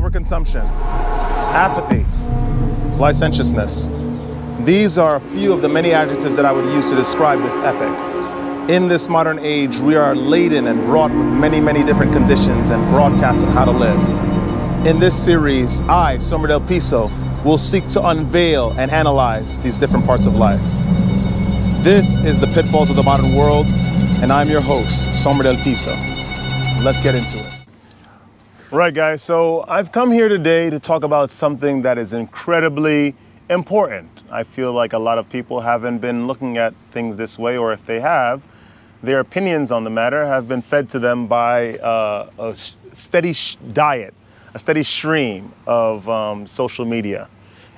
overconsumption, apathy, licentiousness. These are a few of the many adjectives that I would use to describe this epic. In this modern age, we are laden and wrought with many, many different conditions and broadcasts on how to live. In this series, I, Somer Del Piso, will seek to unveil and analyze these different parts of life. This is the Pitfalls of the Modern World, and I'm your host, Somer Del Piso. Let's get into it. Right, guys, so I've come here today to talk about something that is incredibly important. I feel like a lot of people haven't been looking at things this way, or if they have, their opinions on the matter have been fed to them by a steady diet, a steady stream of social media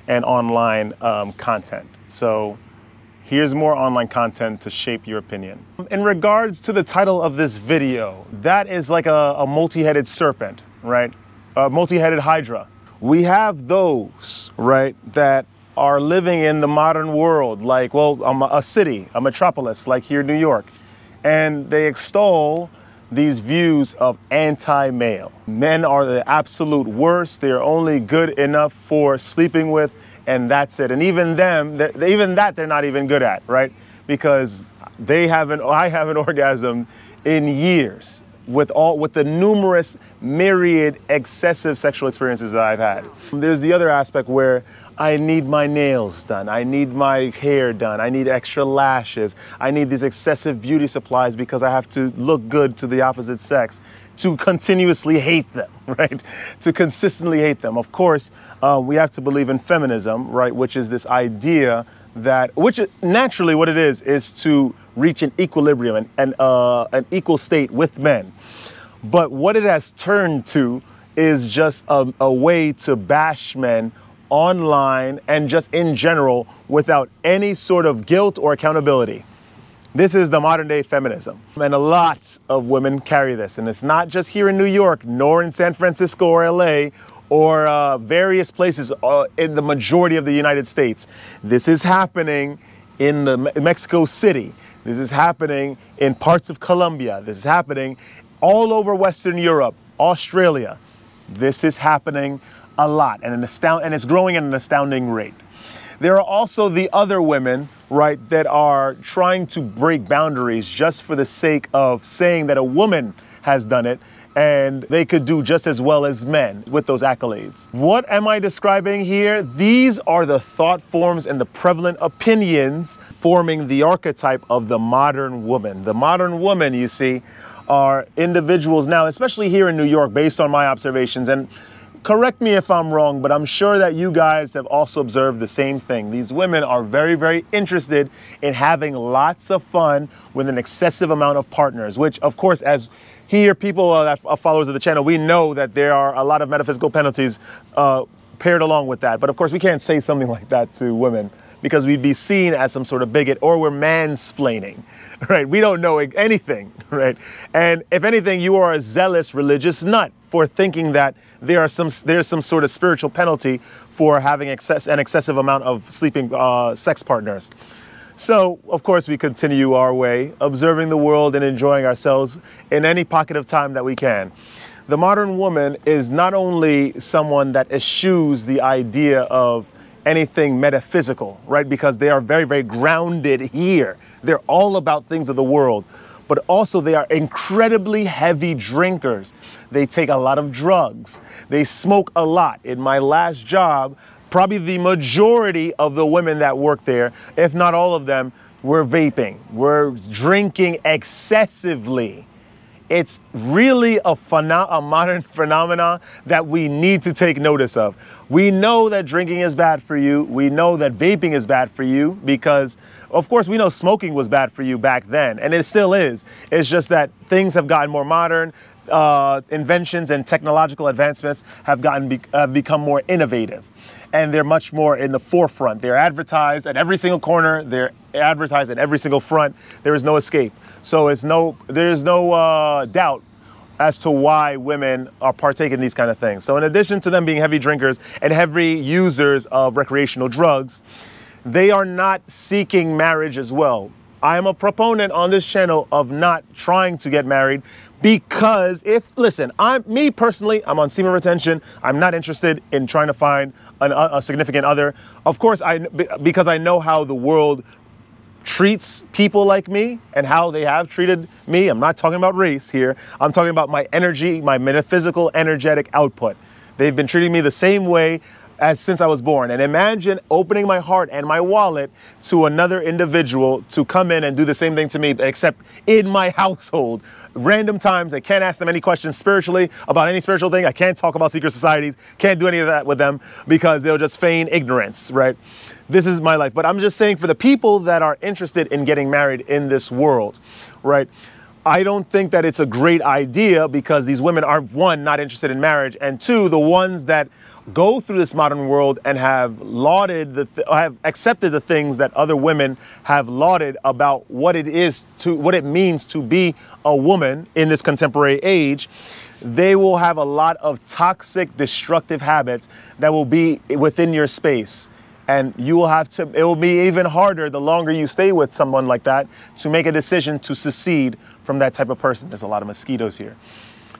and online content. So here's more online content to shape your opinion. In regards to the title of this video, that is like a multi-headed serpent, right? A multi-headed hydra. We have those, right, that are living in the modern world, like, well, a city, a metropolis, like here in New York, and they extol these views of anti-male. Men are the absolute worst. They're only good enough for sleeping with, and that's it. And even them, even that they're not even good at, right? Because I haven't orgasmed in years with the numerous myriad excessive sexual experiences that I've had. There's the other aspect where I need my nails done, I need my hair done, I need extra lashes, I need these excessive beauty supplies because I have to look good to the opposite sex, to continuously hate them, right? To consistently hate them. Of course, we have to believe in feminism, right? Which is this idea that, which naturally what it is to reach an equilibrium and an equal state with men. But what it has turned to is just a way to bash men online and just in general without any sort of guilt or accountability. This is the modern day feminism. And a lot of women carry this. And it's not just here in New York, nor in San Francisco or LA, or various places in the majority of the United States. This is happening in Mexico City. This is happening in parts of Colombia. This is happening all over Western Europe, Australia. This is happening a lot, and it's growing at an astounding rate. There are also the other women, right, that are trying to break boundaries just for the sake of saying that a woman has done it and they could do just as well as men with those accolades. What am I describing here? These are the thought forms and the prevalent opinions forming the archetype of the modern woman. The modern woman, you see, are individuals now, especially here in New York, based on my observations, and correct me if I'm wrong, but I'm sure that you guys have also observed the same thing. These women are very, very interested in having lots of fun with an excessive amount of partners, which, of course, as here, people that are followers of the channel, we know that there are a lot of metaphysical penalties paired along with that. But of course, we can't say something like that to women because we'd be seen as some sort of bigot, or we're mansplaining, right? We don't know anything, right? And if anything, you are a zealous religious nut for thinking that there's some sort of spiritual penalty for having an excessive amount of sleeping sex partners. So, of course, we continue our way, observing the world and enjoying ourselves in any pocket of time that we can. The modern woman is not only someone that eschews the idea of anything metaphysical, right? Because they are very, very grounded here. They're all about things of the world. But also they are incredibly heavy drinkers. They take a lot of drugs. They smoke a lot. In my last job, probably the majority of the women that work there, if not all of them, were vaping. We're drinking excessively. It's really a modern phenomenon that we need to take notice of. We know that drinking is bad for you. We know that vaping is bad for you because, of course, we know smoking was bad for you back then, and it still is. It's just that things have gotten more modern. Inventions and technological advancements have become more innovative, and they're much more in the forefront. They're advertised at every single corner. They're advertised at every single front. There is no escape. So there's no doubt as to why women are partaking in these kind of things. So in addition to them being heavy drinkers and heavy users of recreational drugs, they are not seeking marriage as well. I am a proponent on this channel of not trying to get married because listen, me personally, I'm on semen retention. I'm not interested in trying to find a significant other. Of course, because I know how the world treats people like me and how they have treated me. I'm not talking about race here. I'm talking about my energy, my metaphysical energetic output. They've been treating me the same way since I was born. And imagine opening my heart and my wallet to another individual to come in and do the same thing to me, except in my household. Random times, I can't ask them any questions spiritually about any spiritual thing. I can't talk about secret societies, can't do any of that with them because they'll just feign ignorance, right? This is my life. But I'm just saying for the people that are interested in getting married in this world, right? I don't think that it's a great idea because these women are, one, not interested in marriage, and two, the ones that go through this modern world and have lauded have accepted the things that other women have lauded about what it means to be a woman in this contemporary age. They will have a lot of toxic, destructive habits that will be within your space. And you will have to, it will be even harder the longer you stay with someone like that to make a decision to secede from that type of person. There's a lot of mosquitoes here.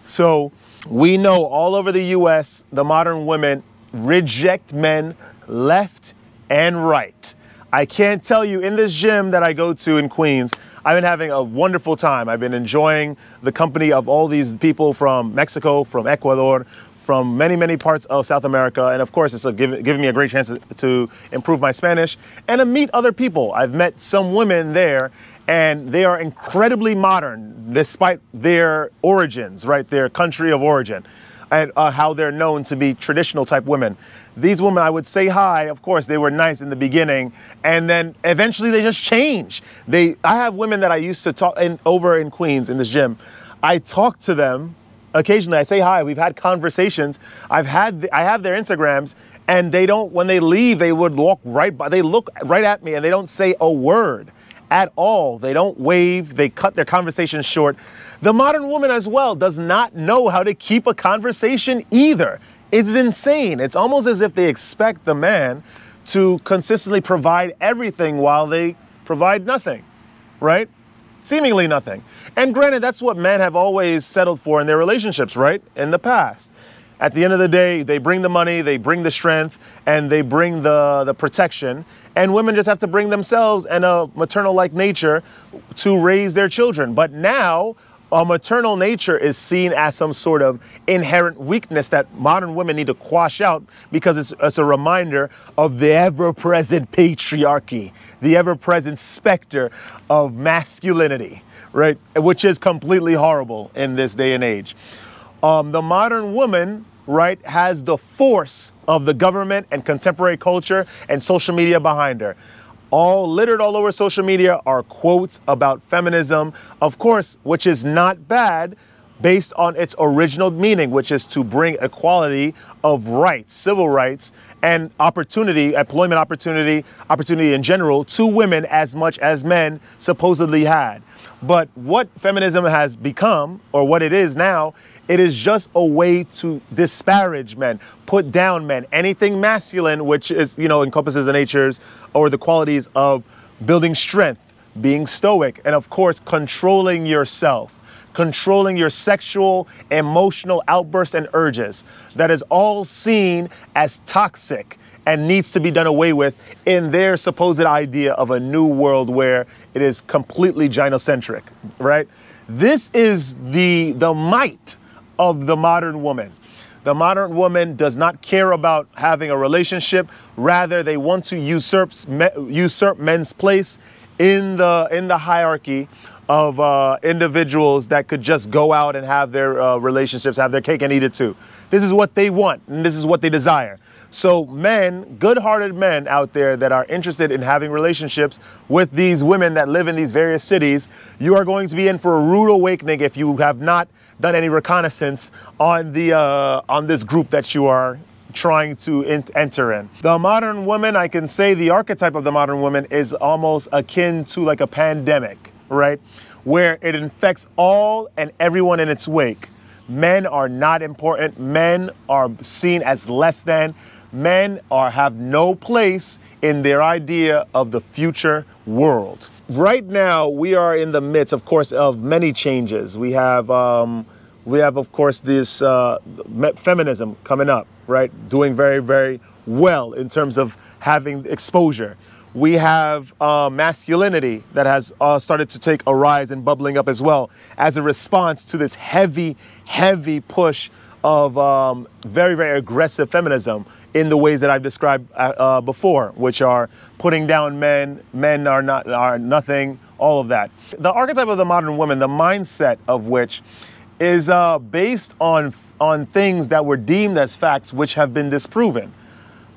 So we know all over the US, the modern women reject men left and right. I can't tell you, in this gym that I go to in Queens, I've been having a wonderful time. I've been enjoying the company of all these people from Mexico, from Ecuador, from many, many parts of South America. And of course, it's giving me a great chance to improve my Spanish and to meet other people. I've met some women there and they are incredibly modern despite their origins, right? Their country of origin and how they're known to be traditional type women. These women, I would say hi. Of course, they were nice in the beginning, and then eventually they just change. I have women that I used to talk over in Queens in this gym. I talk to them occasionally. I say hi. We've had conversations. I have their Instagrams, and they don't. When they leave, they would walk right by. They look right at me, and they don't say a word at all. They don't wave. They cut their conversation short. The modern woman as well does not know how to keep a conversation either. It's insane. It's almost as if they expect the man to consistently provide everything while they provide nothing, right? Seemingly nothing. And granted, that's what men have always settled for in their relationships, right? In the past. At the end of the day, they bring the money, they bring the strength, and they bring the protection. And women just have to bring themselves and a maternal-like nature to raise their children. But now, a maternal nature is seen as some sort of inherent weakness that modern women need to quash out because it's a reminder of the ever-present patriarchy, the ever-present specter of masculinity, right? Which is completely horrible in this day and age. The modern woman, right, has the force of the government and contemporary culture and social media behind her. All littered all over social media are quotes about feminism, of course, which is not bad based on its original meaning, which is to bring equality of rights, civil rights, and opportunity, employment opportunity in general to women as much as men supposedly had. But what feminism has become, or what it is now, it is just a way to disparage men, put down men, anything masculine, which is, encompasses the natures or the qualities of building strength, being stoic, and of course, controlling yourself, controlling your sexual, emotional outbursts and urges. That is all seen as toxic and needs to be done away with in their supposed idea of a new world where it is completely gynocentric, right? This is the might of the modern woman. The modern woman does not care about having a relationship. Rather, they want to usurp men's place in the hierarchy of individuals that could just go out and have their relationships, have their cake and eat it too. This is what they want, and this is what they desire. So men, good-hearted men out there that are interested in having relationships with these women that live in these various cities, you are going to be in for a rude awakening if you have not done any reconnaissance on this group that you are trying to enter in. The modern woman, I can say the archetype of the modern woman is almost akin to like a pandemic, right? Where it infects all and everyone in its wake. Men are not important. Men are seen as less than. Men have no place in their idea of the future world. Right now, we are in the midst, of course, of many changes. We have, of course, this feminism coming up, right? Doing very, very well in terms of having exposure. We have masculinity that has started to take a rise and bubbling up as well as a response to this heavy, heavy push of very, very aggressive feminism in the ways that I've described before, which are putting down men, men are nothing, all of that. The archetype of the modern woman, the mindset of which is based on things that were deemed as facts, which have been disproven.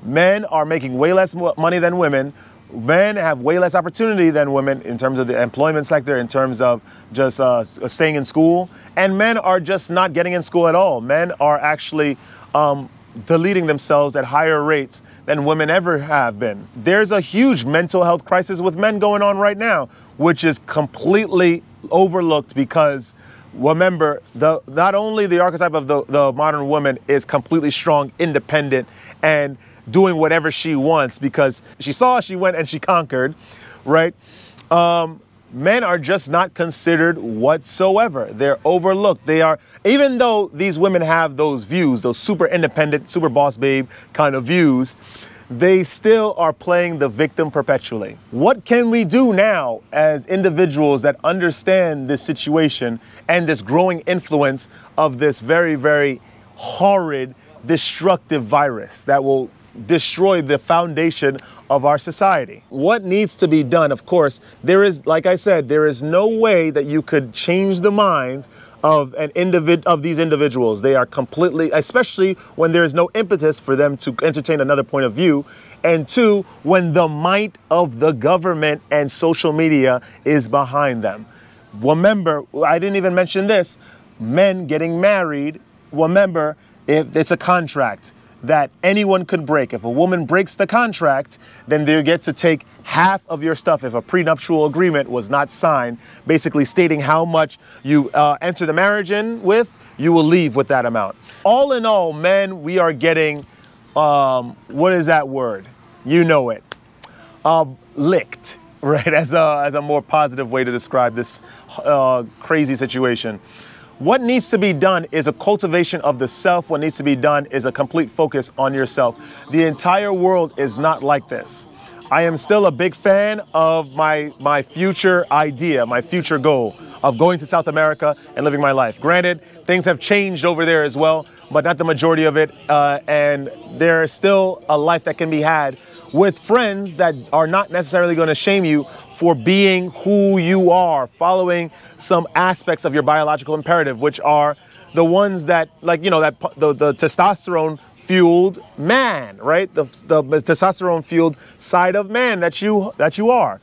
Men are making way less money than women. Men have way less opportunity than women in terms of the employment sector, in terms of just staying in school. And men are just not getting in school at all. Men are actually deleting themselves at higher rates than women ever have been. There's a huge mental health crisis with men going on right now, which is completely overlooked because, remember, not only the archetype of the modern woman is completely strong, independent, and doing whatever she wants because she saw, she went, and she conquered, right? Men are just not considered whatsoever. They're overlooked. They are, even though these women have those views, those super independent, super boss babe kind of views, they still are playing the victim perpetually. What can we do now as individuals that understand this situation and this growing influence of this very, very horrid, destructive virus that will destroy the foundation of our society? What needs to be done? Of course, there is, like I said, there is no way that you could change the minds of these individuals. They are completely, especially when there is no impetus for them to entertain another point of view. And two, when the might of the government and social media is behind them. Remember, I didn't even mention this, men getting married. Remember, if it's a contract that anyone could break. If a woman breaks the contract, then they get to take half of your stuff if a prenuptial agreement was not signed, basically stating how much you enter the marriage in with, you will leave with that amount. All in all, men, we are getting, what is that word? You know it. Licked, right? As a more positive way to describe this crazy situation. What needs to be done is a cultivation of the self. What needs to be done is a complete focus on yourself. The entire world is not like this. I am still a big fan of my future idea, my future goal of going to South America and living my life. Granted, things have changed over there as well, but not the majority of it. And there is still a life that can be had with friends that are not necessarily going to shame you for being who you are, following some aspects of your biological imperative, which are the ones that, like, you know, that the testosterone fueled man, right? The testosterone fueled side of man that you are.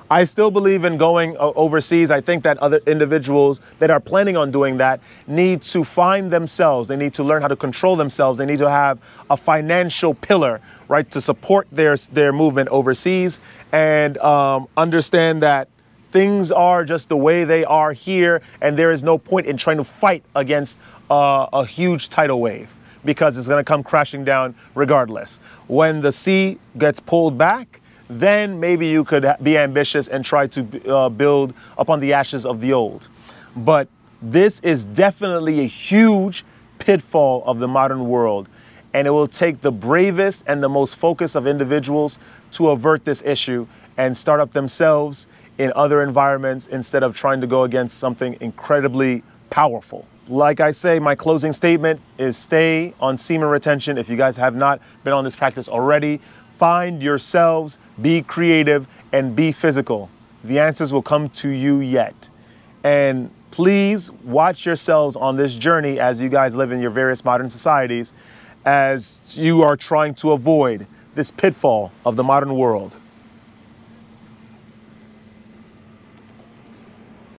I still believe in going overseas. I think that other individuals that are planning on doing that need to find themselves. They need to learn how to control themselves. They need to have a financial pillar, right, to support their movement overseas, and understand that things are just the way they are here, and there is no point in trying to fight against a huge tidal wave, because it's going to come crashing down regardless. When the sea gets pulled back, then maybe you could be ambitious and try to build upon the ashes of the old. But this is definitely a huge pitfall of the modern world, and it will take the bravest and the most focused of individuals to avert this issue and start up themselves in other environments instead of trying to go against something incredibly powerful. Like I say, my closing statement is stay on semen retention. If you guys have not been on this practice already, find yourselves, be creative, and be physical. The answers will come to you yet. And please watch yourselves on this journey as you guys live in your various modern societies, as you are trying to avoid this pitfall of the modern world.